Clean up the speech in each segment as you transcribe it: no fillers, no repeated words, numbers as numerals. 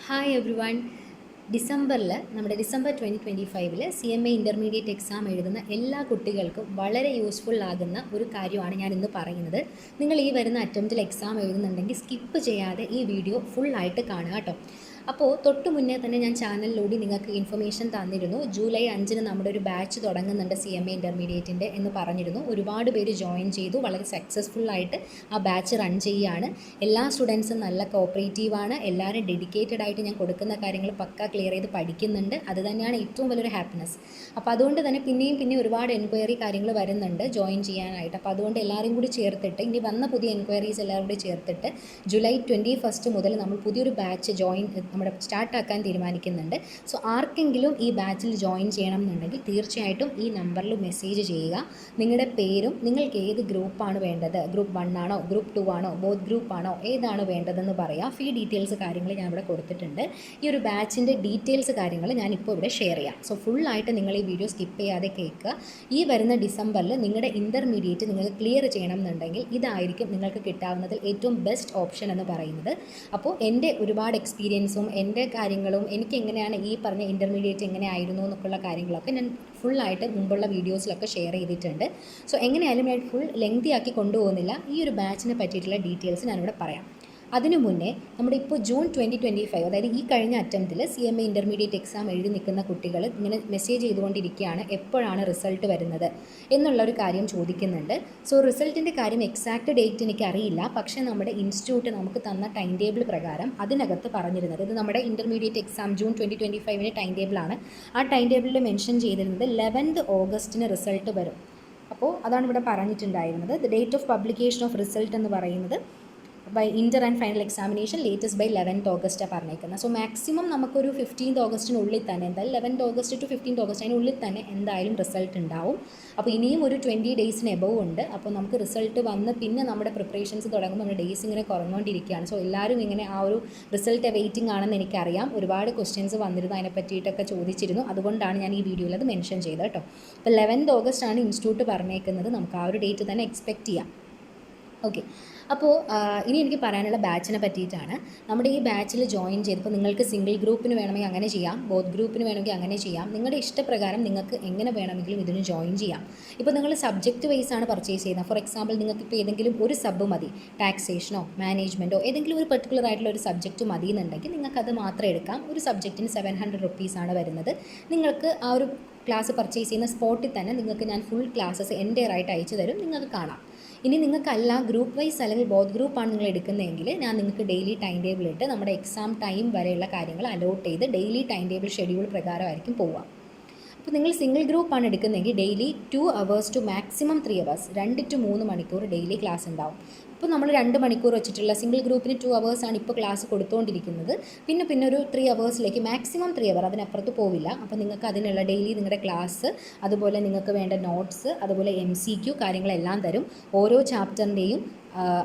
Hi every one. നമ്മുടെ December 2025 CMA intermediate exam എഴുതുന്ന എല്ലാ കുട്ടികൾക്കും വളരെ യൂസ്ഫുൾ ആകുന്ന ഒരു കാര്യമാണ് ഞാൻ ഇന്ന് പറയുന്നത്. നിങ്ങൾ ഈ വരുന്ന അറ്റംപ്റ്റിൽ എക്സാം എഴുതുന്നുണ്ടെങ്കിൽ സ്കിപ്പ് ചെയ്യാതെ ഈ വീഡിയോ ഫുള്ളായിട്ട് കാണുക കേട്ടോ. അപ്പോൾ തൊട്ട് മുന്നേ തന്നെ ഞാൻ ചാനലിലൂടെ നിങ്ങൾക്ക് ഇൻഫർമേഷൻ തന്നിരുന്നു. ജൂലൈ 5 നമ്മുടെ ഒരു ബാച്ച് തുടങ്ങുന്നുണ്ട് CMA ഇൻ്റർമീഡിയറ്റിൻ്റെ എന്ന് പറഞ്ഞിരുന്നു. ഒരുപാട് പേര് ജോയിൻ ചെയ്തു, വളരെ സക്സസ്ഫുള്ളായിട്ട് ആ ബാച്ച് റൺ ചെയ്യുകയാണ്. എല്ലാ സ്റ്റുഡൻസും നല്ല കോപ്പറേറ്റീവാണ്, എല്ലാവരും ഡെഡിക്കേറ്റഡ് ആയിട്ട് ഞാൻ കൊടുക്കുന്ന കാര്യങ്ങൾ പക്ക ക്ലിയർ ചെയ്ത് പഠിക്കുന്നുണ്ട്. അത് തന്നെയാണ് ഏറ്റവും വലിയൊരു ഹാപ്പിനെസ്. അപ്പോൾ അതുകൊണ്ട് തന്നെ പിന്നെയും ഒരുപാട് എൻക്വയറി കാര്യങ്ങൾ വരുന്നുണ്ട് ജോയിൻ ചെയ്യാനായിട്ട്. അപ്പോൾ അതുകൊണ്ട് എല്ലാവരും കൂടി ചേർത്തിട്ട്, ഇനി വന്ന പുതിയ എൻക്വയറീസ് എല്ലാവരും കൂടി ചേർത്തിട്ട് ജൂലൈ 21 മുതൽ നമ്മൾ പുതിയൊരു ബാച്ച് നമ്മുടെ സ്റ്റാർട്ടാക്കാൻ തീരുമാനിക്കുന്നുണ്ട്. സോ ആർക്കെങ്കിലും ഈ ബാച്ചിൽ ജോയിൻ ചെയ്യണം എന്നുണ്ടെങ്കിൽ തീർച്ചയായിട്ടും ഈ നമ്പറിൽ മെസ്സേജ് ചെയ്യുക. നിങ്ങളുടെ പേരും നിങ്ങൾക്ക് ഏത് ഗ്രൂപ്പാണ് വേണ്ടത്, ഗ്രൂപ്പ് 1 ആണോ, ഗ്രൂപ്പ് 2 ആണോ, ബോത്ത് ഗ്രൂപ്പ് ആണോ, ഏതാണ് വേണ്ടതെന്ന് പറയാം. ഫീ ഡീറ്റെയിൽസ് കാര്യങ്ങൾ ഞാൻ ഇവിടെ കൊടുത്തിട്ടുണ്ട്. ഈ ഒരു ബാച്ചിൻ്റെ ഡീറ്റെയിൽസ് കാര്യങ്ങൾ ഞാനിപ്പോൾ ഇവിടെ ഷെയർ ചെയ്യാം. സോ ഫുള്ളായിട്ട് നിങ്ങൾ ഈ വീഡിയോ സ്കിപ്പ് ചെയ്യാതെ കേൾക്കുക. ഈ വരുന്ന ഡിസംബറിൽ നിങ്ങളുടെ ഇൻ്റർമീഡിയറ്റ് നിങ്ങൾക്ക് ക്ലിയർ ചെയ്യണം എന്നുണ്ടെങ്കിൽ ഇതായിരിക്കും നിങ്ങൾക്ക് കിട്ടാവുന്നതിൽ ഏറ്റവും ബെസ്റ്റ് ഓപ്ഷൻ എന്ന് പറയുന്നത്. അപ്പോൾ എൻ്റെ ഒരുപാട് എക്സ്പീരിയൻസും എൻ്റെ കാര്യങ്ങളും എനിക്ക് എങ്ങനെയാണ് ഈ പറഞ്ഞ ഇൻ്റർമീഡിയറ്റ് എങ്ങനെയായിരുന്നു എന്നൊക്കെയുള്ള കാര്യങ്ങളൊക്കെ ഞാൻ ഫുള്ളായിട്ട് മുമ്പുള്ള വീഡിയോസിലൊക്കെ ഷെയർ ചെയ്തിട്ടുണ്ട്. സോ എങ്ങനെയായാലും ഞാൻ ഫുൾ ലെങ്തി ആക്കി കൊണ്ടുപോകുന്നില്ല. ഈ ഒരു ബാച്ചിനെ പറ്റിയിട്ടുള്ള ഡീറ്റെയിൽസ് ഞാനിവിടെ പറയാം. അതിനു മുന്നേ നമ്മുടെ ഇപ്പോൾ ജൂൺ 2025, അതായത് ഈ കഴിഞ്ഞ അറ്റംപ്റ്റിൽ CMA ഇൻ്റർമീഡിയറ്റ് എക്സാം എഴുതി നിൽക്കുന്ന കുട്ടികൾ ഇങ്ങനെ മെസ്സേജ് ചെയ്തുകൊണ്ടിരിക്കുകയാണ്, എപ്പോഴാണ് റിസൾട്ട് വരുന്നത് എന്നുള്ളൊരു കാര്യം ചോദിക്കുന്നുണ്ട്. സോ റിസൾട്ടിൻ്റെ കാര്യം എക്സാക്റ്റ് ഡേറ്റ് എനിക്കറിയില്ല, പക്ഷേ നമ്മുടെ ഇൻസ്റ്റിറ്റ്യൂട്ട് നമുക്ക് തന്ന ടൈം ടേബിൾ പ്രകാരം അതിനകത്ത് പറഞ്ഞിരുന്നത്, ഇത് നമ്മുടെ ഇൻ്റർമീഡിയറ്റ് എക്സാം ജൂൺ 2025 ടൈം ടേബിളാണ്. ആ ടൈം ടേബിളിൽ മെൻഷൻ ചെയ്തിരുന്നത് 11 ഓഗസ്റ്റിന് റിസൾട്ട് വരും. അപ്പോൾ അതാണ് ഇവിടെ പറഞ്ഞിട്ടുണ്ടായിരുന്നത്. The date of publication of result എന്ന് പറയുന്നത് by inter and final examination latest by 11 ഓഗസ്റ്റാണ് പറഞ്ഞേക്കുന്നത്. സോ മാക്സിമം നമുക്കൊരു 15 ഓഗസ്റ്റിനുള്ളിൽ തന്നെ, എന്തായാലും 11 ഓഗസ്റ്റ് ടു 15 ഓഗസ്റ്റ് അതിനുള്ളിൽ തന്നെ എന്തായാലും റിസൾട്ട് ഉണ്ടാവും. അപ്പോൾ ഇനിയും ഒരു 20 ഡേയ്സിന് എബവ് ഉണ്ട്. അപ്പോൾ നമുക്ക് റിസൾട്ട് വന്ന് പിന്നെ നമ്മുടെ പ്രിപ്പറേഷൻസ് തുടങ്ങുമ്പോൾ നമ്മുടെ ഡേയ്സ് ഇങ്ങനെ കുറഞ്ഞുകൊണ്ടിരിക്കുകയാണ്. സോ എല്ലാവരും ഇങ്ങനെ ആ ഒരു റിസൾട്ട് വെയിറ്റിംഗ് ആണെന്ന് എനിക്കറിയാം. ഒരുപാട് ക്വസ്റ്റ്യൻസ് വന്നിരുന്നു, അതിനെ പറ്റിയിട്ടൊക്കെ ചോദിച്ചിരുന്നു. അതുകൊണ്ടാണ് ഞാൻ ഈ വീഡിയോയിൽ അത് മെൻഷൻ ചെയ്തത് കേട്ടോ. അപ്പോൾ 11 ഓഗസ്റ്റാണ് ഇൻസ്റ്റിറ്റ്യൂട്ട് പറഞ്ഞേക്കുന്നത്. നമുക്ക് ആ ഒരു ഡേറ്റ് തന്നെ എക്സ്പെക്റ്റ് ചെയ്യാം. ഓക്കെ, അപ്പോൾ ഇനി എനിക്ക് പറയാനുള്ള ബാച്ചിനെ പറ്റിയിട്ടാണ്. നമ്മുടെ ഈ ബാച്ചിൽ ജോയിൻ ചെയ്തപ്പോൾ നിങ്ങൾക്ക് സിംഗിൾ ഗ്രൂപ്പിന് വേണമെങ്കിൽ അങ്ങനെ ചെയ്യാം, ബോത്ത് ഗ്രൂപ്പിന് വേണമെങ്കിൽ അങ്ങനെ ചെയ്യാം. നിങ്ങളുടെ ഇഷ്ടപ്രകാരം നിങ്ങൾക്ക് എങ്ങനെ വേണമെങ്കിലും ഇതിന് ജോയിൻ ചെയ്യാം. ഇപ്പോൾ നിങ്ങൾ സബ്ജക്റ്റ് വൈസ് ആണ് പർച്ചേസ് ചെയ്യുന്നത്. ഫോർ എക്സാമ്പിൾ നിങ്ങൾക്ക് ഇപ്പോൾ ഏതെങ്കിലും ഒരു സബ് മതി, ടാക്സേഷനോ മാനേജ്മെൻറ്റോ ഏതെങ്കിലും ഒരു പെർട്ടിക്കുലർ ആയിട്ടുള്ള ഒരു സബ്ജക്റ്റ് മതി എന്നുണ്ടെങ്കിൽ നിങ്ങൾക്കത് മാത്രം എടുക്കാം. ഒരു സബ്ജക്റ്റിന് 700 റുപ്പീസാണ് വരുന്നത്. നിങ്ങൾക്ക് ആ ഒരു ക്ലാസ് പർച്ചേസ് ചെയ്യുന്ന സ്പോട്ടിൽ തന്നെ നിങ്ങൾക്ക് ഞാൻ ഫുൾ ക്ലാസ്സസ് എൻ്റെയർ ആയിട്ട് അയച്ചു തരും, നിങ്ങൾക്ക് കാണാം. ഇനി നിങ്ങൾക്കല്ല ഗ്രൂപ്പ് വൈസ് അല്ലെങ്കിൽ ബോത്ത് ഗ്രൂപ്പാണ് നിങ്ങൾ എടുക്കുന്നതെങ്കിൽ ഞാൻ നിങ്ങൾക്ക് ഡെയിലി ടൈം ടേബിൾ ഇട്ട് നമ്മുടെ എക്സാം ടൈം വരെയുള്ള കാര്യങ്ങൾ അലോട്ട് ചെയ്ത് ഡെയിലി ടൈം ടേബിൾ ഷെഡ്യൂൾ പ്രകാരമായിരിക്കും പോവുക. അപ്പോൾ നിങ്ങൾ സിംഗിൾ ഗ്രൂപ്പാണ് എടുക്കുന്നതെങ്കിൽ daily 2 hours to maximum 3 hours, 2 to 3 മണിക്കൂർ ഡെയിലി ക്ലാസ് ഉണ്ടാവും. ഇപ്പോൾ നമ്മൾ 2 മണിക്കൂർ വെച്ചിട്ടുള്ള സിംഗിൾ ഗ്രൂപ്പിന് 2 hours ആണ് ഇപ്പോൾ ക്ലാസ് കൊടുത്തുകൊണ്ടിരിക്കുന്നത്. പിന്നെ ഒരു 3 hours മാക്സിമം 3 hour, അതിനപ്പുറത്ത് പോവില്ല. അപ്പോൾ നിങ്ങൾക്ക് അതിനുള്ള ഡെയിലി നിങ്ങളുടെ ക്ലാസ്, അതുപോലെ നിങ്ങൾക്ക് വേണ്ട നോട്ട്സ്, അതുപോലെ MCQ കാര്യങ്ങളെല്ലാം തരും. ഓരോ ചാപ്റ്ററിൻ്റെയും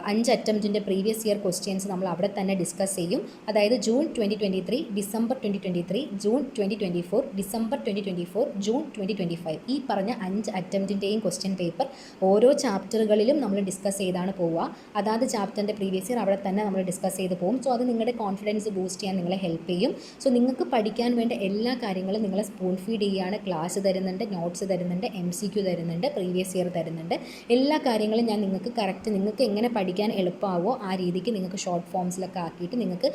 5 അറ്റംപ്റ്റിൻ്റെ പ്രീവിയസ് ഇയർ ക്വസ്റ്റ്യൻസ് നമ്മൾ അവിടെ തന്നെ ഡിസ്കസ് ചെയ്യും. അതായത് June 2023, December 2023, June 2024, December 2024, June 2025 ഈ പറഞ്ഞ 5 അറ്റംപ്റ്റിൻ്റെയും ക്വസ്റ്റ്യൻ പേപ്പർ ഓരോ ചാപ്റ്ററുകളിലും നമ്മൾ ഡിസ്കസ് ചെയ്താണ് പോവുക. അതാത് ചാപ്റ്ററിൻ്റെ പ്രീവിയസ് ഇയർ അവിടെ തന്നെ നമ്മൾ ഡിസ്കസ് ചെയ്ത് പോകും. സോ അത് നിങ്ങളുടെ കോൺഫിഡൻസ് ബൂസ്റ്റ് ചെയ്യാൻ നിങ്ങളെ ഹെൽപ്പ് ചെയ്യും. സോ നിങ്ങൾക്ക് പഠിക്കാൻ വേണ്ട എല്ലാ കാര്യങ്ങളും നിങ്ങളെ സ്പൂൺ ഫീഡ് ചെയ്യുകയാണ്. ക്ലാസ് തരുന്നുണ്ട്, നോട്ട്സ് തരുന്നുണ്ട്, MCQ തരുന്നുണ്ട്, പ്രീവിയസ് ഇയർ തരുന്നുണ്ട്. എല്ലാ കാര്യങ്ങളും ഞാൻ നിങ്ങൾക്ക് കറക്റ്റ് നിങ്ങൾക്ക് എങ്ങനെ പഠിക്കാൻ എളുപ്പമാവോ ആ രീതിക്ക് നിങ്ങൾക്ക് ഷോർട്ട് ഫോംസിലൊക്കെ ആക്കിയിട്ട് നിങ്ങൾക്ക്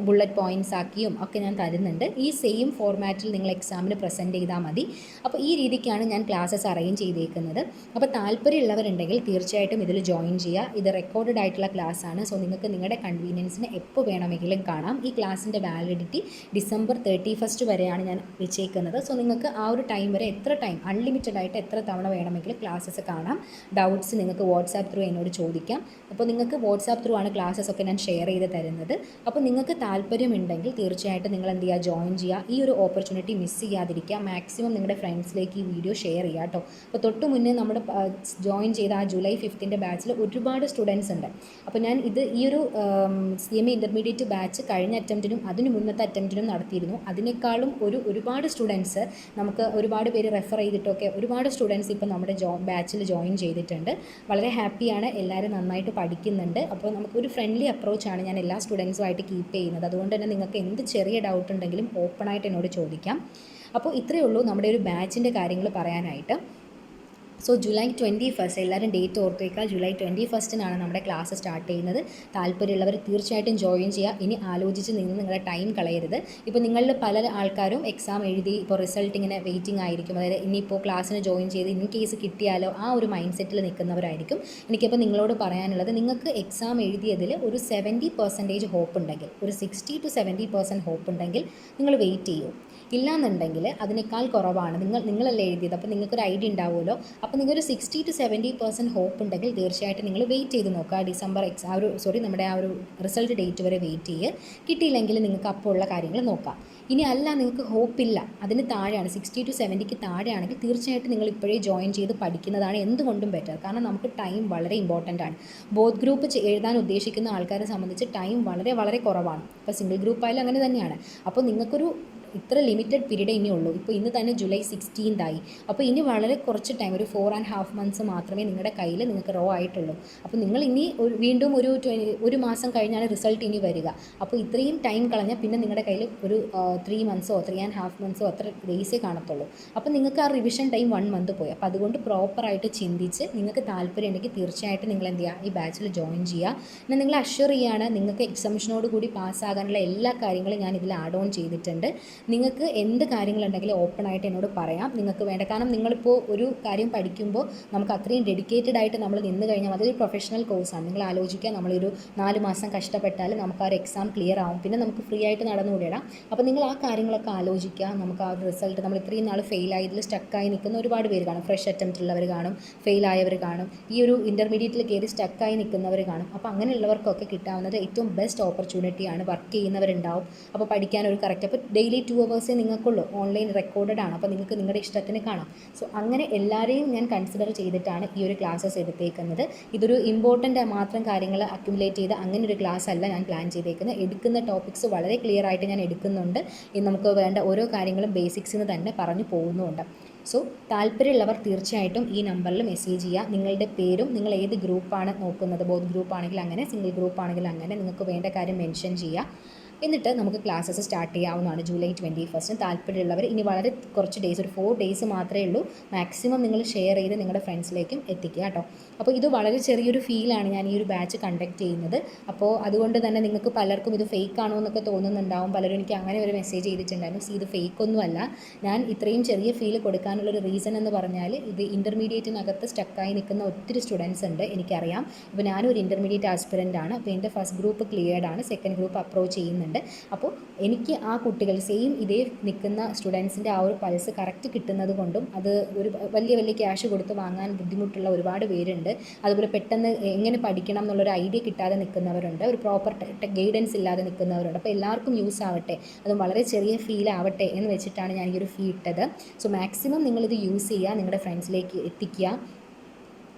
ബുള്ളറ്റ് പോയിൻറ്റ്സ് ആക്കിയും ഒക്കെ ഞാൻ തരുന്നുണ്ട്. ഈ സെയിം ഫോർമാറ്റിൽ നിങ്ങൾ എക്സാമിന് പ്രസൻറ്റ് ചെയ്താൽ മതി. അപ്പോൾ ഈ രീതിക്കാണ് ഞാൻ ക്ലാസ്സസ് അറേഞ്ച് ചെയ്തേക്കുന്നത്. അപ്പോൾ താല്പര്യമുള്ളവരുണ്ടെങ്കിൽ തീർച്ചയായിട്ടും ഇതിൽ ജോയിൻ ചെയ്യുക. ഇത് റെക്കോർഡഡ് ആയിട്ടുള്ള ക്ലാസ് ആണ്. സോ നിങ്ങൾക്ക് നിങ്ങളുടെ കൺവീനിയൻസിന് എപ്പോൾ വേണമെങ്കിലും കാണാം. ഈ ക്ലാസ്സിൻ്റെ വാലിഡിറ്റി ഡിസംബർ 31 വരെയാണ് ഞാൻ വെച്ചേക്കുന്നത്. സോ നിങ്ങൾക്ക് ആ ഒരു ടൈം വരെ എത്ര ടൈം അൺലിമിറ്റഡ് ആയിട്ട് എത്ര തവണ വേണമെങ്കിലും ക്ലാസ്സസ് കാണാം. ഡൗട്ട്സ് നിങ്ങൾക്ക് വാട്സാപ്പ് ത്രൂ എന്നോട് ചോദിക്കാം. അപ്പോൾ നിങ്ങൾക്ക് വാട്സാപ്പ് ത്രൂ ആണ് ക്ലാസ്സസ് ഒക്കെ ഞാൻ ഷെയർ ചെയ്ത് തരുന്നത്. അപ്പോൾ നിങ്ങൾക്ക് താല്പര്യമുണ്ടെങ്കിൽ തീർച്ചയായിട്ടും നിങ്ങൾ എന്ത് ചെയ്യുക, ജോയിൻ ചെയ്യുക. ഈ ഒരു ഓപ്പർച്യൂണിറ്റി മിസ് ചെയ്യാതിരിക്കുക. മാക്സിമം നിങ്ങളുടെ ഫ്രണ്ട്സിലേക്ക് ഈ വീഡിയോ ഷെയർ ചെയ്യുക കേട്ടോ. അപ്പോൾ തൊട്ട് മുന്നേ നമ്മുടെ ജോയിൻ ചെയ്ത ആ ജൂലൈ 5 ബാച്ചിൽ ഒരുപാട് സ്റ്റുഡൻസ് ഉണ്ട്. അപ്പോൾ ഞാൻ ഈ ഒരു CMA ഇൻ്റർമീഡിയറ്റ് ബാച്ച് കഴിഞ്ഞ അറ്റംപ്റ്റിനും അതിന് മുന്നത്തെ അറ്റംപ്റ്റിനും നടത്തിയിരുന്നു. അതിനേക്കാളും ഒരുപാട് സ്റ്റുഡൻസ് നമുക്ക് ഒരുപാട് പേര് റെഫർ ചെയ്തിട്ടൊക്കെ ഒരുപാട് സ്റ്റുഡൻസ് ഇപ്പോൾ നമ്മുടെ ബാച്ചിൽ ജോയിൻ ചെയ്തിട്ടുണ്ട്. വളരെ ഹാപ്പിയാണ്. എല്ലാവരും നന്നായി നന്നായിട്ട് പഠിക്കുന്നുണ്ട്. അപ്പോൾ നമുക്കൊരു ഫ്രണ്ട്ലി അപ്രോച്ചാണ് ഞാൻ എല്ലാ സ്റ്റുഡൻസുമായിട്ട് കീപ്പ് ചെയ്യുന്നത്. അതുകൊണ്ട് തന്നെ നിങ്ങൾക്ക് എന്ത് ചെറിയ ഡൗട്ട് ഉണ്ടെങ്കിലും ഓപ്പണായിട്ട് എന്നോട് ചോദിക്കാം. അപ്പോൾ ഇത്രയേ ഉള്ളൂ നമ്മുടെ ഒരു ബാച്ചിൻ്റെ കാര്യങ്ങൾ പറയാനായിട്ട്. സോ ജൂലൈ 21 എല്ലാവരും ഡേറ്റ് ഓർത്തേക്കുക. ജൂലൈ 21 നമ്മുടെ ക്ലാസ് സ്റ്റാർട്ട് ചെയ്യുന്നത്. താല്പര്യമുള്ളവർ തീർച്ചയായിട്ടും ജോയിൻ ചെയ്യുക. ഇനി ആലോചിച്ച് നിന്ന് നിങ്ങളുടെ ടൈം കളയരുത്. ഇപ്പോൾ നിങ്ങളിൽ പല ആൾക്കാരും എക്സാം എഴുതി ഇപ്പോൾ റിസൾട്ട് ഇങ്ങനെ വെയിറ്റിംഗ് ആയിരിക്കും. അതായത് ഇനിയിപ്പോൾ ക്ലാസ്സിന് ജോയിൻ ചെയ്ത് ഇൻ കേസ് കിട്ടിയാലോ ആ ഒരു മൈൻഡ് സെറ്റിൽ നിൽക്കുന്നവരായിരിക്കും. എനിക്കിപ്പോൾ നിങ്ങളോട് പറയാനുള്ളത്, നിങ്ങൾക്ക് എക്സാം എഴുതിയതിൽ ഒരു 70% ഹോപ്പ് ഉണ്ടെങ്കിൽ, ഒരു 60 to 70% ഹോപ്പ് ഉണ്ടെങ്കിൽ നിങ്ങൾ വെയിറ്റ് ചെയ്യൂ. ഇല്ലാന്നുണ്ടെങ്കിൽ അതിനേക്കാൾ കുറവാണ്, നിങ്ങളല്ലേ എഴുതിയത്, അപ്പോൾ നിങ്ങൾക്കൊരു ഐഡിയ ഉണ്ടാവുമല്ലോ. അപ്പോൾ നിങ്ങളൊരു 60 to 70% ഹോപ്പ് ഉണ്ടെങ്കിൽ തീർച്ചയായിട്ടും നിങ്ങൾ വെയിറ്റ് ചെയ്ത് നോക്കുക. ഡിസംബർ നമ്മുടെ ആ ഒരു റിസൾട്ട് ഡേറ്റ് വരെ വെയിറ്റ് ചെയ്യുക. കിട്ടിയില്ലെങ്കിൽ നിങ്ങൾക്ക് അപ്പോൾ ഉള്ള കാര്യങ്ങൾ നോക്കാം. ഇനി അല്ല, നിങ്ങൾക്ക് ഹോപ്പില്ല, അതിന് താഴെയാണ്, 60 to 70 താഴെയാണെങ്കിൽ തീർച്ചയായിട്ടും നിങ്ങൾ ഇപ്പോഴേ ജോയിൻ ചെയ്ത് പഠിക്കുന്നതാണ് എന്തുകൊണ്ടും ബെറ്റർ. കാരണം നമുക്ക് ടൈം വളരെ ഇമ്പോർട്ടൻ്റ് ആണ്. ബോത്ത് ഗ്രൂപ്പ് എഴുതാൻ ഉദ്ദേശിക്കുന്ന ആൾക്കാരെ സംബന്ധിച്ച് ടൈം വളരെ വളരെ കുറവാണ്. ഇപ്പോൾ സിംഗിൾ ഗ്രൂപ്പ് ആയാലും അങ്ങനെ തന്നെയാണ്. അപ്പോൾ നിങ്ങൾക്കൊരു ഇത്ര ലിമിറ്റഡ് പീരീഡേ ഇനിയുള്ളൂ. ഇപ്പോൾ ഇന്ന് തന്നെ ജൂലൈ 16 ആയി. അപ്പോൾ ഇനി വളരെ കുറച്ച് ടൈം, ഒരു 4.5 months മാത്രമേ നിങ്ങളുടെ കയ്യിൽ നിങ്ങൾക്ക് റോ ആയിട്ടുള്ളൂ. അപ്പോൾ നിങ്ങൾ ഇനി വീണ്ടും ഒരു മാസം കഴിഞ്ഞാണ് റിസൾട്ട് ഇനി വരിക. അപ്പോൾ ഇത്രയും ടൈം കളഞ്ഞാൽ പിന്നെ നിങ്ങളുടെ കയ്യിൽ ഒരു 3 months 3.5 months അത്ര ഡേയ്സേ കാണത്തുള്ളൂ. അപ്പോൾ നിങ്ങൾക്ക് ആ റിവിഷൻ ടൈം 1 month പോയി. അപ്പോൾ അതുകൊണ്ട് പ്രോപ്പറായിട്ട് ചിന്തിച്ച് നിങ്ങൾക്ക് താല്പര്യം ഉണ്ടെങ്കിൽ തീർച്ചയായിട്ടും നിങ്ങൾ എന്ത് ചെയ്യുക, ഈ ബാച്ചിൽ ജോയിൻ ചെയ്യുക. എന്നാൽ നിങ്ങൾ അഷ്വർ ചെയ്യുകയാണ്, നിങ്ങൾക്ക് എക്സാമിനോട് കൂടി പാസ്സാകാനുള്ള എല്ലാ കാര്യങ്ങളും ഞാൻ ഇതിൽ ആഡ് ഓൺ ചെയ്തിട്ടുണ്ട്. നിങ്ങൾക്ക് എന്ത് കാര്യങ്ങളുണ്ടെങ്കിലും ഓപ്പണായിട്ട് എന്നോട് പറയാം. നിങ്ങൾക്ക് വേണ്ട, കാരണം നിങ്ങളിപ്പോൾ ഒരു കാര്യം പഠിക്കുമ്പോൾ നമുക്ക് അത്രയും ഡെഡിക്കേറ്റഡ് ആയിട്ട് നമ്മൾ നിന്ന് കഴിഞ്ഞാൽ അതൊരു പ്രൊഫഷണൽ കോഴ്സാണ്. നിങ്ങൾ ആലോചിക്കുക, നമ്മളൊരു 4 മാസം കഷ്ടപ്പെട്ടാൽ നമുക്ക് ആ ഒരു എക്സാം ക്ലിയർ ആവും, പിന്നെ നമുക്ക് ഫ്രീ ആയിട്ട് നടന്നുകൂടാം. അപ്പോൾ നിങ്ങൾ ആ കാര്യങ്ങളൊക്കെ ആലോചിക്കുക. നമുക്ക് ആ ഒരു റിസൾട്ട്, നമ്മൾ ഇത്രയും നാൾ ഫെയിലായതിൽ സ്റ്റക്കായി നിൽക്കുന്ന ഒരുപാട് പേര് കാണും. ഫ്രഷ് അറ്റംപ്റ്റ് ഉള്ളവർ കാണും, ഫെയിലായവർ കാണും, ഈ ഒരു ഇൻ്റർമീഡിയറ്റിൽ കയറി സ്റ്റക്കായി നിൽക്കുന്നവർ കാണും. അപ്പോൾ അങ്ങനെയുള്ളവർക്കൊക്കെ കിട്ടാവുന്നത് ഏറ്റവും ബെസ്റ്റ് ഓപ്പർച്യൂണിറ്റിയാണ്. വർക്ക് ചെയ്യുന്നവരുണ്ടാവും, അപ്പോൾ പഠിക്കാൻ ഒരു കറക്റ്റ്, അപ്പോൾ ഡെയിലി 2 hours നിങ്ങൾക്കുള്ളൂ. ഓൺലൈൻ റെക്കോർഡഡ് ആണ്, അപ്പോൾ നിങ്ങൾക്ക് നിങ്ങളുടെ ഇഷ്ടത്തിന് കാണാം. സോ അങ്ങനെ എല്ലാവരെയും ഞാൻ കൺസിഡർ ചെയ്തിട്ടാണ് ഈ ഒരു ക്ലാസ്സസ് എടുത്തേക്കുന്നത്. ഇതൊരു ഇമ്പോർട്ടൻ്റ് മാത്രം കാര്യങ്ങൾ അക്യുമുലേറ്റ് ചെയ്ത് അങ്ങനെ ഒരു ക്ലാസ് അല്ല ഞാൻ പ്ലാൻ ചെയ്തേക്കുന്നത്. എടുക്കുന്ന ടോപ്പിക്സ് വളരെ ക്ലിയർ ആയിട്ട് ഞാൻ എടുക്കുന്നുണ്ട്. നമുക്ക് വേണ്ട ഓരോ കാര്യങ്ങളും ബേസിക്സിന് തന്നെ പറഞ്ഞു പോകുന്നുമുണ്ട്. സോ താല്പര്യമുള്ളവർ തീർച്ചയായിട്ടും ഈ നമ്പറിൽ മെസ്സേജ് ചെയ്യുക. നിങ്ങളുടെ പേരും നിങ്ങൾ ഏത് ഗ്രൂപ്പാണ് നോക്കുന്നത്, ബോത്ത് ഗ്രൂപ്പ് ആണെങ്കിൽ അങ്ങനെ, സിംഗിൾ ഗ്രൂപ്പ് ആണെങ്കിൽ അങ്ങനെ, നിങ്ങൾക്ക് വേണ്ട കാര്യം മെൻഷൻ ചെയ്യുക. എന്നിട്ട് നമുക്ക് ക്ലാസ്സസ് സ്റ്റാർട്ട് ചെയ്യാവുന്നതാണ് ജൂലൈ 21. താല്പര്യമുള്ളവർ ഇനി വളരെ കുറച്ച് ഡേയ്സ്, ഒരു 4 days മാത്രമേ ഉള്ളൂ. മാക്സിമം നിങ്ങൾ ഷെയർ ചെയ്ത് നിങ്ങളുടെ ഫ്രണ്ട്സിലേക്കും എത്തിക്കുക കേട്ടോ. അപ്പോൾ ഇത് വളരെ ചെറിയൊരു ഫീലാണ് ഞാൻ ഈ ഒരു ബാച്ച് കണ്ടക്ട് ചെയ്യുന്നത്. അപ്പോൾ അതുകൊണ്ട് തന്നെ നിങ്ങൾക്ക് പലർക്കും ഇത് ഫേക്ക് ആണോ എന്നൊക്കെ തോന്നുന്നുണ്ടാവും. പലരും എനിക്ക് അങ്ങനെ ഒരു മെസ്സേജ് ചെയ്തിട്ടുണ്ടായിരുന്നു. ഇത് ഫേക്കൊന്നുമല്ല. ഞാൻ ഇത്രയും ചെറിയ ഫീൽ കൊടുക്കാനുള്ളൊരു റീസൺ എന്ന് പറഞ്ഞാൽ, ഇത് ഇൻ്റർമീഡിയറ്റിനകത്ത് സ്റ്റക്കായി നിൽക്കുന്ന ഒത്തിരി സ്റ്റുഡൻസ് ഉണ്ട്, എനിക്കറിയാം. ഇപ്പോൾ ഞാനൊരു ഇൻ്റർമീഡിയറ്റ് ആസ്പിരൻ്റ് ആണ്. അപ്പോൾ എൻ്റെ ഫസ്റ്റ് ഗ്രൂപ്പ് ക്ലിയർഡ് ആണ്, സെക്കൻഡ് ഗ്രൂപ്പ് അപ്രോച്ച് ചെയ്യുന്നുണ്ട്. അപ്പോൾ എനിക്ക് ആ കുട്ടികൾ സെയിം ഇതേ നിൽക്കുന്ന സ്റ്റുഡൻസിൻ്റെ ആ ഒരു പൾസ് കറക്റ്റ് കിട്ടുന്നത് കൊണ്ടും, അത് ഒരു വലിയ ക്യാഷ് കൊടുത്ത് വാങ്ങാൻ ബുദ്ധിമുട്ടുള്ള ഒരുപാട് പേരുണ്ട്. അതുപോലെ പെട്ടെന്ന് എങ്ങനെ പഠിക്കണം എന്നുള്ളൊരു ഐഡിയ കിട്ടാതെ നിൽക്കുന്നവരുണ്ട്, ഒരു പ്രോപ്പർ ഗൈഡൻസ് ഇല്ലാതെ നിൽക്കുന്നവരുണ്ട്. അപ്പോൾ എല്ലാവർക്കും യൂസ് ആവട്ടെ, അതും വളരെ ചെറിയ ഫീൽ ആവട്ടെ എന്ന് വെച്ചിട്ടാണ് ഞാൻ ഈ ഒരു ഫീ ഇട്ടത്. സോ മാക്സിമം നിങ്ങളിത് യൂസ് ചെയ്യുക, നിങ്ങളുടെ ഫ്രണ്ട്സിലേക്ക് എത്തിക്കുക.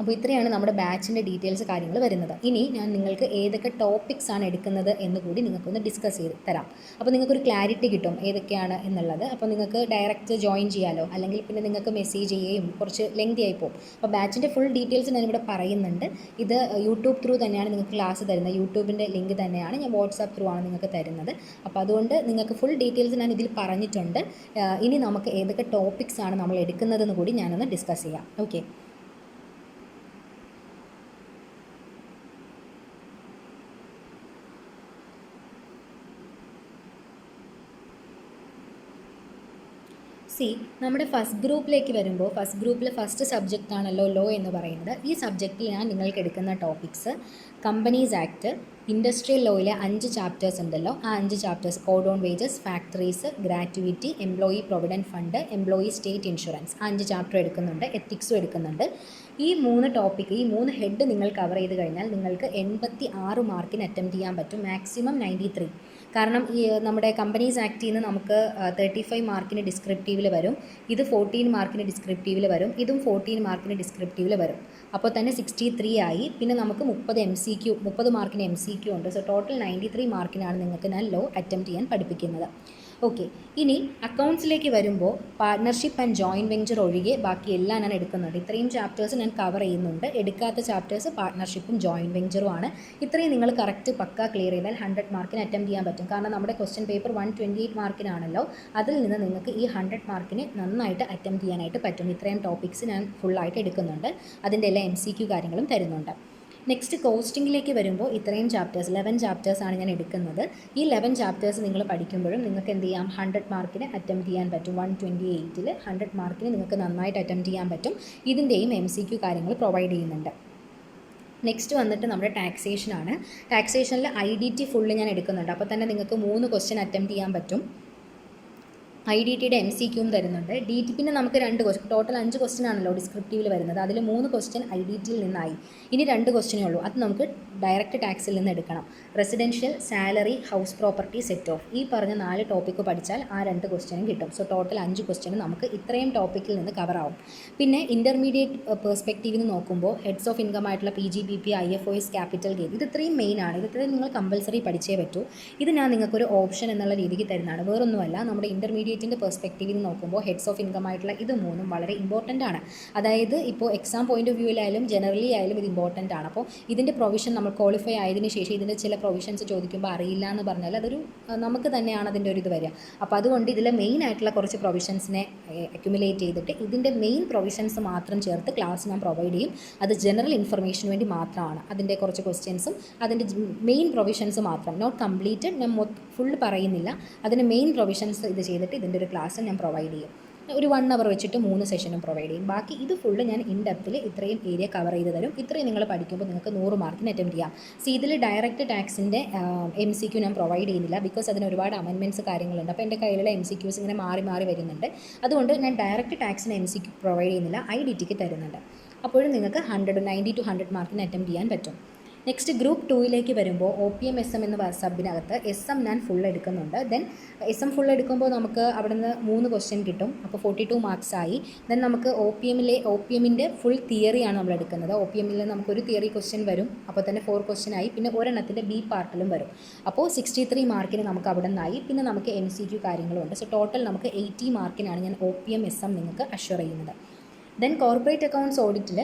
അപ്പോൾ ഇത്രയാണ് നമ്മുടെ ബാച്ചിൻ്റെ ഡീറ്റെയിൽസ് കാര്യങ്ങൾ വരുന്നത്. ഇനി ഞാൻ നിങ്ങൾക്ക് ഏതൊക്കെ ടോപ്പിക്സ് ആണ് എടുക്കുന്നത് എന്ന് കൂടി നിങ്ങൾക്കൊന്ന് ഡിസ്കസ് ചെയ്ത് തരാം. അപ്പോൾ നിങ്ങൾക്കൊരു ക്ലാരിറ്റി കിട്ടും ഏതൊക്കെയാണ് എന്നുള്ളത്. അപ്പോൾ നിങ്ങൾക്ക് ഡയറക്റ്റ് ജോയിൻ ചെയ്യാമല്ലോ, അല്ലെങ്കിൽ പിന്നെ നിങ്ങൾക്ക് മെസ്സേജ് ചെയ്യുകയും കുറച്ച് ലെങ്തി ആയി പോകും. അപ്പോൾ ബാച്ചിൻ്റെ ഫുൾ ഡീറ്റെയിൽസ് ഞാനിവിടെ പറയുന്നുണ്ട്. ഇത് യൂട്യൂബ് ത്രൂ തന്നെയാണ് നിങ്ങൾക്ക് ക്ലാസ് തരുന്നത്. യൂട്യൂബിൻ്റെ ലിങ്ക് തന്നെയാണ്, ഞാൻ വാട്സാപ്പ് ത്രൂ ആണ് നിങ്ങൾക്ക് തരുന്നത്. അപ്പോൾ അതുകൊണ്ട് നിങ്ങൾക്ക് ഫുൾ ഡീറ്റെയിൽസ് ഞാൻ ഇതിൽ പറഞ്ഞിട്ടുണ്ട്. ഇനി നമുക്ക് ഏതൊക്കെ ടോപ്പിക്സ് ആണ് നമ്മൾ എടുക്കുന്നതെന്ന് കൂടി ഞാനൊന്ന് ഡിസ്കസ് ചെയ്യാം. ഓക്കെ. നമ്മുടെ ഫസ്റ്റ് ഗ്രൂപ്പിലേക്ക് വരുമ്പോൾ, ഫസ്റ്റ് ഗ്രൂപ്പിൽ ഫസ്റ്റ് സബ്ജക്റ്റ് ആണല്ലോ ലോ എന്ന് പറയുന്നത്. ഈ സബ്ജക്റ്റിൽ ഞാൻ നിങ്ങൾക്ക് എടുക്കുന്ന ടോപ്പിക്സ്, കമ്പനീസ് ആക്ട്, ഇൻഡസ്ട്രിയൽ ലോയിലെ 5 ചാപ്റ്റേഴ്സ് ഉണ്ടല്ലോ, ആ 5 chapters, code on wages, factories, gratuity, employee provident fund, employee state insurance, 5 chapter എടുക്കുന്നുണ്ട്. എത്തിക്സും എടുക്കുന്നുണ്ട്. ഈ 3 ടോപ്പിക്ക്, ഈ 3 ഹെഡ് നിങ്ങൾ കവർ ചെയ്ത് കഴിഞ്ഞാൽ നിങ്ങൾക്ക് 86 മാർക്കിന് അറ്റംപ്റ്റ് ചെയ്യാൻ പറ്റും, മാക്സിമം 93. കാരണം ഈ നമ്മുടെ കമ്പനീസ് ആക്ടിൽ നിന്ന് നമുക്ക് 35 മാർക്കിന് ഡിസ്ക്രിപ്റ്റീവിൽ വരും, ഇത് 14 മാർക്കിന് ഡിസ്ക്രിപ്റ്റീവിൽ വരും, ഇതും 14 മാർക്കിന് ഡിസ്ക്രിപ്റ്റീവിൽ വരും. അപ്പോൾ തന്നെ 63 ആയി. പിന്നെ നമുക്ക് 30 മാർക്കിന് MCQ ഉണ്ട്. സോ ടോട്ടൽ 93 മാർക്കിനാണ് നിങ്ങൾക്ക് ഞാൻ ലോ അറ്റംപ്റ്റ് ചെയ്യാൻ പഠിപ്പിക്കുന്നത്. ഓക്കെ, ഇനി അക്കൗണ്ട്സിലേക്ക് വരുമ്പോൾ പാർട്ട്ണർഷിപ്പ് ആൻഡ് ജോയിൻറ്റ് വെഞ്ചർ ഒഴികെ ബാക്കി എല്ലാം ഞാൻ എടുക്കുന്നുണ്ട്. ഇത്രയും ചാപ്റ്റേഴ്സ് ഞാൻ കവർ ചെയ്യുന്നുണ്ട്. എടുക്കാത്ത ചാപ്റ്റേഴ്സ് പാർട്ട്ണർഷിപ്പും ജോയിൻറ്റ് വെഞ്ചറും ആണ്. ഇത്രയും നിങ്ങൾ കറക്റ്റ് പക്ക ക്ലിയർ ചെയ്താൽ 100 മാർക്കിന് അറ്റംപ്റ്റ് ചെയ്യാൻ പറ്റും. കാരണം നമ്മുടെ ക്വസ്റ്റ്യൻ പേപ്പർ 128 മാർക്കിനാണല്ലോ. അതിൽ നിന്ന് നിങ്ങൾക്ക് ഈ 100 മാർക്കിന് നന്നായിട്ട് അറ്റംപ്റ്റ് ചെയ്യാനായിട്ട് പറ്റും. ഇത്രയും ടോപ്പിക്സ് ഞാൻ ഫുള്ളായിട്ട് എടുക്കുന്നുണ്ട്. അതിൻ്റെ എല്ലാ MCQ കാര്യങ്ങളും തരുന്നുണ്ട്. നെക്സ്റ്റ് കോസ്റ്റിങ്ങിലേക്ക് വരുമ്പോൾ ഇത്രയും ചാപ്റ്റേഴ്സ് 11 ചാപ്റ്റേഴ്സാണ് ഞാൻ എടുക്കുന്നത്. ഈ 11 ചാപ്റ്റേഴ്സ് നിങ്ങൾ പഠിക്കുമ്പോഴും നിങ്ങൾക്ക് എന്ത് ചെയ്യാം, 100 മാർക്കിന് അറ്റംപ്റ്റ് ചെയ്യാൻ പറ്റും. 128ൽ 100 മാർക്കിന് നിങ്ങൾക്ക് നന്നായിട്ട് അറ്റംപ്റ്റ് ചെയ്യാൻ പറ്റും. ഇതിൻ്റെയും MCQ കാര്യങ്ങൾ പ്രൊവൈഡ് ചെയ്യുന്നുണ്ട്. നെക്സ്റ്റ് വന്നിട്ട് നമ്മുടെ ടാക്സേഷനാണ്. ടാക്സേഷനിൽ IDT ഫുള്ള് ഞാൻ എടുക്കുന്നുണ്ട്. അപ്പോൾ തന്നെ നിങ്ങൾക്ക് 3 ക്വസ്റ്റ്യൻ അറ്റംപ്റ്റ് ചെയ്യാൻ പറ്റും. IDTയുടെ MCQയും തരുന്നുണ്ട്. DT പിന്നെ നമുക്ക് 2 ക്വസ്റ്റ്യൻ, ടോട്ടൽ 5 ക്വസ്റ്റ്യൻ ആണല്ലോ ഡിസ്ക്രിപ്റ്റീവിൽ വരുന്നത്. അതിൽ 3 ക്വസ്റ്റ്യൻ IDTയിൽ നിന്നായി. ഇനി 2 ക്വസ്റ്റ്യനേ ഉള്ളൂ. അത് നമുക്ക് ഡയറക്റ്റ് ടാക്സിൽ നിന്ന് എടുക്കണം. Residential, salary, house property, set of, ഈ പറഞ്ഞ 4 ടോപ്പിക്ക് പഠിച്ചാൽ ആ 2 ക്വസ്റ്റ്യനും കിട്ടും. സോ ടോട്ടൽ 5 ക്വസ്റ്റ്യൻ നമുക്ക് ഇത്രയും ടോപ്പിക്കിൽ നിന്ന് കവർ ആവും. പിന്നെ ഇൻ്റർമീഡിയറ്റ് പെർസ്പെക്റ്റീവിൽ നിന്ന് നോക്കുമ്പോൾ ഹെഡ്സ് ഓഫ് ഇൻകം ആയിട്ടുള്ള PGBP, IFOS, ക്യാപിറ്റൽ ഗെയിൻ, ഇത് ഇത്രയും മെയിൻ ആണ്. ഇത് ഇത്രയും നിങ്ങൾ കമ്പൽസറി പഠിച്ചേ പറ്റൂ. ഇത് ഞാൻ നിങ്ങൾക്കൊരു ഓപ്ഷൻ എന്നുള്ള രീതിക്ക് തരുന്നതാണ്. വേറൊന്നുമല്ല, നമ്മുടെ ഇൻ്റർമീഡിയറ്റിൻ്റെ പെർസ്പെക്റ്റീവിൽ നോക്കുമ്പോൾ ഹെഡ്സ് ഓഫ് ഇൻകം ആയിട്ടുള്ള ഇത് 3 വളരെ ഇമ്പോർട്ടൻ്റ് ആണ്. അതായത് ഇപ്പോൾ എക്സാം പോയിന്റ് ഓഫ് വ്യൂവിലായാലും ജനറലി ആയാലും ഇത് ഇമ്പോർട്ടൻ്റ് ആണ്. അപ്പോൾ ഇതിൻ്റെ പ്രൊവിഷൻ നമ്മൾ ക്വാളിഫൈ ആയതിനു ശേഷം ഇതിൻ്റെ ചില പ്രൊവിഷൻസ് ചോദിക്കുമ്പോൾ അറിയില്ല എന്ന് പറഞ്ഞാൽ അതൊരു നമുക്ക് തന്നെയാണ് അതിൻ്റെ ഒരു ഇത് വരിക. അപ്പോൾ അതുകൊണ്ട് ഇതിലെ മെയിൻ ആയിട്ടുള്ള കുറച്ച് പ്രൊവിഷൻസിനെ അക്യുമുലേറ്റ് ചെയ്തിട്ട് ഇതിൻ്റെ മെയിൻ പ്രൊവിഷൻസ് മാത്രം ചേർത്ത് ക്ലാസ് ഞാൻ പ്രൊവൈഡ് ചെയ്യും. അത് ജനറൽ ഇൻഫർമേഷന് വേണ്ടി മാത്രമാണ്. അതിൻ്റെ കുറച്ച് ക്വസ്റ്റ്യൻസും അതിൻ്റെ മെയിൻ പ്രൊവിഷൻസ് മാത്രം, നോട്ട് കംപ്ലീറ്റഡ്, ഞാൻ ഫുൾ പറയുന്നില്ല. അതിൻ്റെ മെയിൻ പ്രൊവിഷൻസ് ഇത് ചെയ്തിട്ട് ഇതിൻ്റെ ഒരു ക്ലാസ് ഞാൻ പ്രൊവൈഡ് ചെയ്യും. ഒരു 1 അവർ വെച്ചിട്ട് 3 സെഷനും പ്രൊവൈഡ് ചെയ്യും. ബാക്കി ഇത് ഫുള്ള് ഞാൻ ഇൻ ഡെപ്തിൽ ഇത്രയും ഏരിയ കവർ ചെയ്ത് തരും. ഇത്രയും നിങ്ങൾ പഠിക്കുമ്പോൾ നിങ്ങൾക്ക് 100 മാർക്കിന് അറ്റംപ്റ്റ് ചെയ്യാം. ഇതിൽ ഡയറക്റ്റ് ടാക്സിൻ്റെ MCQ ഞാൻ പ്രൊവൈഡ് ചെയ്യുന്നില്ല. ബിക്കോസ് അതിന് ഒരുപാട് അമെൻമെൻറ്റ്സ് കാര്യങ്ങളുണ്ട്. അപ്പോൾ എൻ്റെ കയ്യിലുള്ള MCQs ഇങ്ങനെ മാറി മാറി വരുന്നുണ്ട്. അതുകൊണ്ട് ഞാൻ ഡയറക്റ്റ് ടാക്സിന് MCQ പ്രൊവൈഡ് ചെയ്യുന്നില്ല, IDTക്ക് തരുന്നുണ്ട്. അപ്പോഴും നിങ്ങൾക്ക് 90 to 100 മാർക്കിന് അറ്റംപ്റ്റ് ചെയ്യാൻ പറ്റും. നെക്സ്റ്റ് ഗ്രൂപ്പ് 2ലേക്ക് വരുമ്പോൾ OPM SM എന്ന സബിനകത്ത് SM ഞാൻ ഫുൾ എടുക്കുന്നുണ്ട്. ദെൻ SM ഫുൾ എടുക്കുമ്പോൾ നമുക്ക് അവിടെ നിന്ന് 3 ക്വസ്റ്റ്യൻ കിട്ടും. അപ്പോൾ 42 മാർക്സ് ആയി. ദെൻ നമുക്ക് OPMൻ്റെ ഫുൾ തിയറിയാണ് നമ്മൾ എടുക്കുന്നത്. OPMൽ നമുക്കൊരു തിയറി ക്വസ്റ്റ്യൻ വരും. അപ്പോൾ തന്നെ 4 ക്വസ്റ്റ്യൻ ആയി. പിന്നെ ഒരെണ്ണത്തിൻ്റെ B പാർട്ടിലും വരും. അപ്പോൾ 63 മാർക്കിന് നമുക്ക് അവിടെ നിന്നായി. പിന്നെ നമുക്ക് MCQ കാര്യങ്ങളുണ്ട്. സോ ടോട്ടൽ നമുക്ക് 80 മാർക്കിനാണ് ഞാൻ OPM SM നിങ്ങൾക്ക് അഷ്വർ ചെയ്യുന്നത്. ദെൻ കോർപ്പറേറ്റ് അക്കൗണ്ട്സ്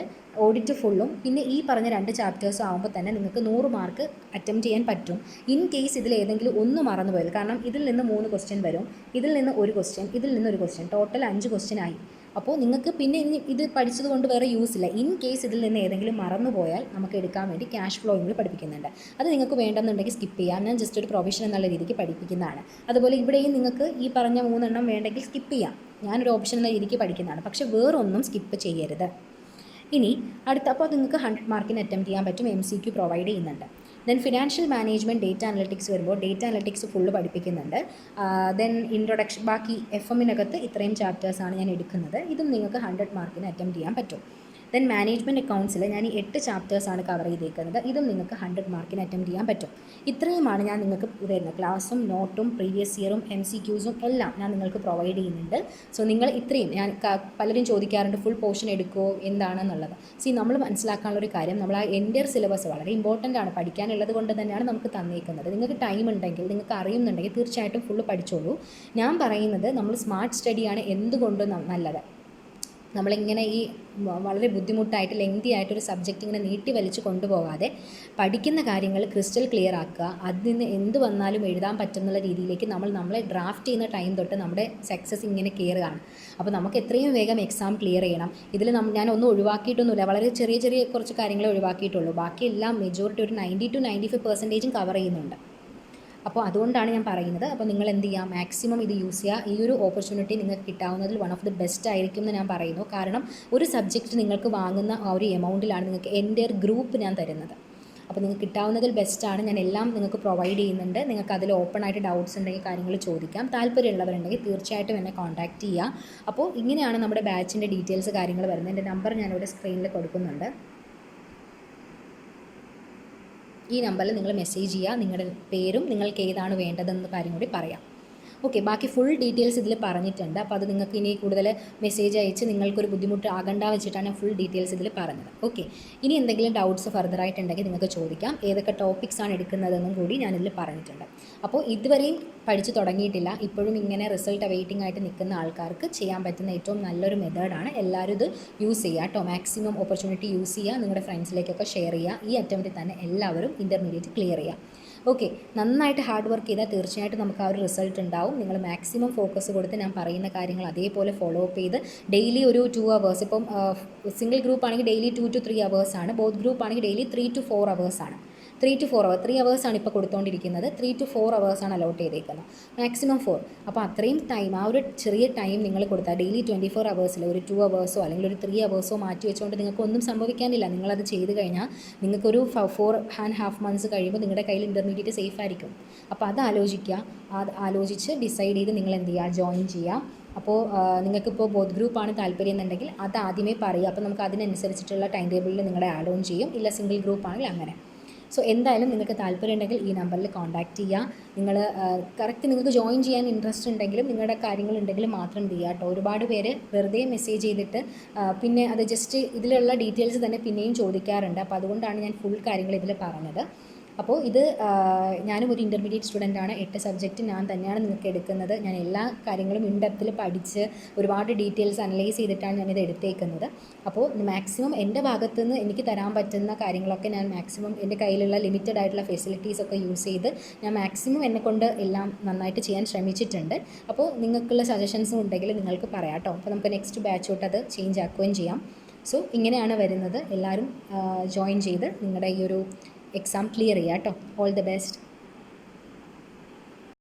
ഓഡിറ്റ് ഫുള്ളും പിന്നെ ഈ പറഞ്ഞ 2 ചാപ്റ്റേഴ്സും ആകുമ്പോൾ തന്നെ നിങ്ങൾക്ക് 100 മാർക്ക് അറ്റംപ്റ്റ് ചെയ്യാൻ പറ്റും. ഇൻ കേസ് ഇതിൽ ഏതെങ്കിലും ഒന്ന് മറന്നു പോയാൽ, കാരണം ഇതിൽ നിന്ന് 3 ക്വസ്റ്റ്യൻ വരും, ഇതിൽ നിന്ന് 1 ക്വസ്റ്റ്യൻ, ഇതിൽ നിന്ന് 1 ക്വസ്റ്റ്യൻ, ടോട്ടൽ 5 ക്വസ്റ്റ്യൻ ആയി. അപ്പോൾ നിങ്ങൾക്ക് പിന്നെ ഇത് പഠിച്ചത് കൊണ്ട് വേറെ യൂസ് ഇല്ല. ഇൻ കേസ് ഇതിൽ നിന്ന് ഏതെങ്കിലും മറന്നു പോയാൽ നമുക്ക് എടുക്കാൻ വേണ്ടി ക്യാഷ് ഫ്ലോയും കൂടി പഠിപ്പിക്കുന്നുണ്ട്. അത് നിങ്ങൾക്ക് വേണ്ടെന്നുണ്ടെങ്കിൽ സ്കിപ്പ് ചെയ്യാം. ഞാൻ ജസ്റ്റ് ഒരു പ്രൊവിഷൻ എന്നുള്ള രീതിക്ക് പഠിപ്പിക്കുന്നതാണ്. അതുപോലെ ഇവിടെയും നിങ്ങൾക്ക് ഈ പറഞ്ഞ 3 എണ്ണം വേണ്ടെങ്കിൽ സ്കിപ്പ് ചെയ്യാം. ഞാനൊരു ഓപ്ഷൻ എന്ന രീതിക്ക് പഠിക്കുന്നതാണ്. പക്ഷേ വേറൊന്നും സ്കിപ്പ് ചെയ്യരുത്. ഇനി അപ്പോൾ നിങ്ങൾക്ക് 100 മാർക്കിന് അറ്റംപ്റ്റ് ചെയ്യാൻ പറ്റും. MCQ പ്രൊവൈഡ് ചെയ്യുന്നുണ്ട്. Then financial management, data analytics വരുമ്പോൾ ഡേറ്റ അനലിറ്റിക്സ് ഫുള്ള് പഠിപ്പിക്കുന്നുണ്ട്. ദെൻ ഇൻട്രൊഡക്ഷൻ, ബാക്കി FM-നകത്ത് ഇത്രയും ചാപ്റ്റേഴ്സാണ് ഞാൻ എടുക്കുന്നത്. ഇതും നിങ്ങൾക്ക് 100 മാർക്കിന് അറ്റംപ്റ്റ് ചെയ്യാൻ പറ്റും. ദെൻ മാനേജ്മെൻറ്റ് അക്കൗണ്ട്സിൽ ഞാൻ ഈ 8 ചാപ്റ്റേഴ്സാണ് കവർ ചെയ്തേക്കുന്നത്. ഇതും നിങ്ങൾക്ക് 100 മാർക്കിന് അറ്റംപ്റ്റ് ചെയ്യാൻ പറ്റും. ഇത്രയുമാണ് ഞാൻ നിങ്ങൾക്ക് തരുന്നത്. ക്ലാസ്സും നോട്ടും പ്രീവിയസ് ഇയറും MCQസും എല്ലാം ഞാൻ നിങ്ങൾക്ക് പ്രൊവൈഡ് ചെയ്യുന്നുണ്ട്. സോ നിങ്ങൾ ഇത്രയും, ഞാൻ പലരും ചോദിക്കാറുണ്ട് ഫുൾ പോർഷൻ എടുക്കുമോ എന്താണെന്നുള്ളത്. നമ്മൾ മനസ്സിലാക്കാനുള്ള ഒരു കാര്യം, നമ്മൾ ആ എൻ്റയർ സിലബസ് വളരെ ഇമ്പോർട്ടൻ്റ് ആണ്, പഠിക്കാനുള്ളത് കൊണ്ട് തന്നെയാണ് നമുക്ക് തന്നേക്കുന്നത്. നിങ്ങൾക്ക് ടൈം ഉണ്ടെങ്കിൽ, നിങ്ങൾക്ക് അറിയുന്നുണ്ടെങ്കിൽ തീർച്ചയായിട്ടും ഫുള്ള് പഠിച്ചോളൂ. ഞാൻ പറയുന്നത് നമ്മൾ സ്മാർട്ട് സ്റ്റഡിയാണ് എന്തുകൊണ്ടും നല്ലത്. നമ്മളിങ്ങനെ ഈ വളരെ ബുദ്ധിമുട്ടായിട്ട് ലെങ്തി ആയിട്ടൊരു സബ്ജക്റ്റ് ഇങ്ങനെ നീട്ടി വലിച്ച് കൊണ്ടുപോകാതെ പഠിക്കുന്ന കാര്യങ്ങൾ ക്രിസ്റ്റൽ ക്ലിയർ ആക്കുക. അതിൽ നിന്ന് എന്ത് വന്നാലും എഴുതാൻ പറ്റുന്ന രീതിയിലേക്ക് നമ്മളെ ഡ്രാഫ്റ്റ് ചെയ്യുന്ന ടൈം തൊട്ട് നമ്മുടെ സക്സസ് ഇങ്ങനെ കയറുകയാണ്. അപ്പോൾ നമുക്ക് എത്രയും വേഗം എക്സാം ക്ലിയർ ചെയ്യണം. ഇതിൽ ഞാനൊന്നും ഒഴിവാക്കിയിട്ടൊന്നുമില്ല, വളരെ ചെറിയ കുറച്ച് കാര്യങ്ങളെ ഒഴിവാക്കിയിട്ടുള്ളൂ. ബാക്കിയെല്ലാം മെജോറിറ്റി ഒരു 90 to 95% കവർ ചെയ്യുന്നുണ്ട്. അപ്പോൾ അതുകൊണ്ടാണ് ഞാൻ പറയുന്നത്. അപ്പോൾ നിങ്ങൾ എന്ത് ചെയ്യുക, മാക്സിമം ഇത് യൂസ് ചെയ്യുക. ഈ ഒരു ഓപ്പർച്യൂണിറ്റി നിങ്ങൾക്ക് കിട്ടാവുന്നതിൽ വൺ ഓഫ് ദി ബെസ്റ്റ് ആയിരിക്കും എന്ന് ഞാൻ പറയുന്നു. കാരണം ഒരു സബ്ജക്റ്റ് നിങ്ങൾക്ക് വാങ്ങുന്ന ആ ഒരു എമൗണ്ടിലാണ് നിങ്ങൾക്ക് എൻ്റയർ ഗ്രൂപ്പ് ഞാൻ തരുന്നത്. അപ്പോൾ നിങ്ങൾക്ക് കിട്ടാവുന്നതിൽ ബെസ്റ്റാണ്. ഞാൻ എല്ലാം നിങ്ങൾക്ക് പ്രൊവൈഡ് ചെയ്യുന്നുണ്ട്. നിങ്ങൾക്ക് അതിൽ ഓപ്പൺ ആയിട്ട് ഡൗട്ട്സ് ഉണ്ടെങ്കിൽ കാര്യങ്ങൾ ചോദിക്കാം. താല്പര്യമുള്ളവരുണ്ടെങ്കിൽ തീർച്ചയായിട്ടും എന്നെ കോൺടാക്റ്റ് ചെയ്യുക. അപ്പോൾ ഇങ്ങനെയാണ് നമ്മുടെ ബാച്ചിൻ്റെ ഡീറ്റെയിൽസ് കാര്യങ്ങൾ വരുന്നത്. എൻ്റെ നമ്പർ ഞാനിവിടെ സ്ക്രീനിൽ കൊടുക്കുന്നുണ്ട്. ഈ നമ്പറിൽ നിങ്ങൾ മെസ്സേജ് ചെയ്യുക. നിങ്ങളുടെ പേരും നിങ്ങൾക്ക് ഏതാണ് വേണ്ടതെന്ന കാര്യം കൂടി പറയാം. ഓക്കെ, ബാക്കി ഫുൾ ഡീറ്റെയിൽസ് ഇതിൽ പറഞ്ഞിട്ടുണ്ട്. അപ്പോൾ അത് നിങ്ങൾക്ക് ഇനി കൂടുതൽ മെസ്സേജ് അയച്ച് നിങ്ങൾക്കൊരു ബുദ്ധിമുട്ട് ആകണ്ട വെച്ചിട്ടാണ് ഞാൻ ഫുൾ ഡീറ്റെയിൽസ് ഇതിൽ പറഞ്ഞത്. ഓക്കെ, ഇനി എന്തെങ്കിലും ഡൗട്ട്സ് ഫർദറായിട്ടുണ്ടെങ്കിൽ നിങ്ങൾക്ക് ചോദിക്കാം. ഏതൊക്കെ ടോപ്പിക്സാണ് എടുക്കുന്നതെന്നും കൂടി ഞാനിതിൽ പറഞ്ഞിട്ടുണ്ട്. അപ്പോൾ ഇതുവരെയും പഠിച്ചു തുടങ്ങിയിട്ടില്ല, ഇപ്പോഴും ഇങ്ങനെ റിസൾട്ട് വെയിറ്റിംഗ് ആയിട്ട് നിൽക്കുന്ന ആൾക്കാർക്ക് ചെയ്യാൻ പറ്റുന്ന ഏറ്റവും നല്ലൊരു മെത്തേഡാണ്. എല്ലാവരും ഇത് യൂസ് ചെയ്യുക കേട്ടോ. മാക്സിമം ഓപ്പർച്യൂണിറ്റി യൂസ് ചെയ്യുക, നിങ്ങളുടെ ഫ്രണ്ട്സിലേക്കൊക്കെ ഷെയർ ചെയ്യുക. ഈ അറ്റംപ്റ്റിൽ തന്നെ എല്ലാവരും ഇൻ്റർമീഡിയറ്റ് ക്ലിയർ ചെയ്യുക. ഓക്കെ, നന്നായിട്ട് ഹാർഡ് വർക്ക് ചെയ്താൽ തീർച്ചയായിട്ടും നമുക്ക് ആ ഒരു റിസൾട്ട് ഉണ്ടാവും. നിങ്ങൾ മാക്സിമം ഫോക്കസ് കൊടുത്ത് ഞാൻ പറയുന്ന കാര്യങ്ങൾ അതേപോലെ ഫോളോ അപ്പ് ചെയ്ത് ഡെയിലി ഒരു 2 hours, ഇപ്പം സിംഗിൾ ഗ്രൂപ്പ് ആണെങ്കിൽ ഡെയിലി 2 to 3 hours ആണ്, ബോത്ത് ഗ്രൂപ്പ് ആണെങ്കിൽ ഡെയിലി 3 to 4 hours ആണ്. 3 to 4 hours, 3 hours ആണ് ഇപ്പോൾ കൊടുത്തുകൊണ്ടിരിക്കുന്നത്. 3 to 4 hours ആണ് അലോട്ട് ചെയ്തേക്കുന്നത്, മാക്സിമം 4. അപ്പോൾ അത്രയും ടൈം, ആ ഒരു ചെറിയ ടൈം നിങ്ങൾ കൊടുത്താൽ ഡെയിലി 24 hours ഒരു 2 hours അല്ലെങ്കിൽ ഒരു 3 hours മാറ്റി വെച്ചുകൊണ്ട് നിങ്ങൾക്കൊന്നും സംഭവിക്കാനില്ല. നിങ്ങളത് ചെയ്ത് കഴിഞ്ഞാൽ നിങ്ങൾക്കൊരു 4.5 months കഴിയുമ്പോൾ നിങ്ങളുടെ കയ്യിൽ ഇൻ്റർമീഡിയറ്റ് സേഫ് ആയിരിക്കും. അപ്പോൾ അത് ആലോചിക്കുക, അത് ആലോചിച്ച് ഡിസൈഡ് ചെയ്ത് നിങ്ങൾ എന്ത് ചെയ്യുക, ജോയിൻ ചെയ്യുക. അപ്പോൾ നിങ്ങൾക്കിപ്പോൾ ബോത്ത് ഗ്രൂപ്പാണ് താല്പര്യം എന്നുണ്ടെങ്കിൽ അത് ആദ്യമേ പറയുക. അപ്പോൾ നമുക്ക് അതിനനുസരിച്ചിട്ടുള്ള ടൈം ടേബിളിൽ നിങ്ങളെ ആഡ് ഓൺ ചെയ്യും. ഇല്ല സിംഗിൾ ഗ്രൂപ്പ് ആണെങ്കിൽ അങ്ങനെ. സോ എന്തായാലും നിങ്ങൾക്ക് താല്പര്യം ഉണ്ടെങ്കിൽ ഈ നമ്പറിൽ കോൺടാക്റ്റ് ചെയ്യുക. നിങ്ങൾ കറക്റ്റ് നിങ്ങൾക്ക് ജോയിൻ ചെയ്യാൻ ഇൻട്രസ്റ്റ് ഉണ്ടെങ്കിലും നിങ്ങളുടെ കാര്യങ്ങളുണ്ടെങ്കിലും മാത്രം ചെയ്യുക കേട്ടോ. ഒരുപാട് പേര് വെറുതെ മെസ്സേജ് ചെയ്തിട്ട് പിന്നെ അത് ജസ്റ്റ് ഇതിലുള്ള ഡീറ്റെയിൽസ് തന്നെ പിന്നെയും ചോദിക്കാറുണ്ട്. അപ്പോൾ അതുകൊണ്ടാണ് ഞാൻ ഫുൾ കാര്യങ്ങൾ ഇതിൽ പറഞ്ഞത്. അപ്പോൾ ഇത് ഞാനും ഒരു ഇൻ്റർമീഡിയറ്റ് സ്റ്റുഡൻ്റാണ്. 8 സബ്ജക്റ്റ് ഞാൻ തന്നെയാണ് നിങ്ങൾക്ക് എടുക്കുന്നത്. ഞാൻ എല്ലാ കാര്യങ്ങളും ഇൻഡെപ്തിൽ പഠിച്ച് ഒരുപാട് ഡീറ്റെയിൽസ് അനലൈസ് ചെയ്തിട്ടാണ് ഞാനിത് എടുത്തേക്കുന്നത്. അപ്പോൾ മാക്സിമം എൻ്റെ ഭാഗത്തു നിന്ന് എനിക്ക് തരാൻ പറ്റുന്ന കാര്യങ്ങളൊക്കെ ഞാൻ മാക്സിമം എൻ്റെ കയ്യിലുള്ള ലിമിറ്റഡ് ആയിട്ടുള്ള ഫെസിലിറ്റീസൊക്കെ യൂസ് ചെയ്ത് ഞാൻ മാക്സിമം എന്നെക്കൊണ്ട് എല്ലാം നന്നായിട്ട് ചെയ്യാൻ ശ്രമിച്ചിട്ടുണ്ട്. അപ്പോൾ നിങ്ങൾക്കുള്ള സജഷൻസും ഉണ്ടെങ്കിൽ നിങ്ങൾക്ക് പറയാം കേട്ടോ. അപ്പോൾ നമുക്ക് നെക്സ്റ്റ് ബാച്ചോട്ട് അത് ചേഞ്ച് ആക്കുകയും ചെയ്യാം. സോ ഇങ്ങനെയാണ് വരുന്നത്. എല്ലാവരും ജോയിൻ ചെയ്ത് നിങ്ങളുടെ ഈ ഒരു എക്സാം ക്ലിയർ ചെയ്യുക കേട്ടോ. All the best.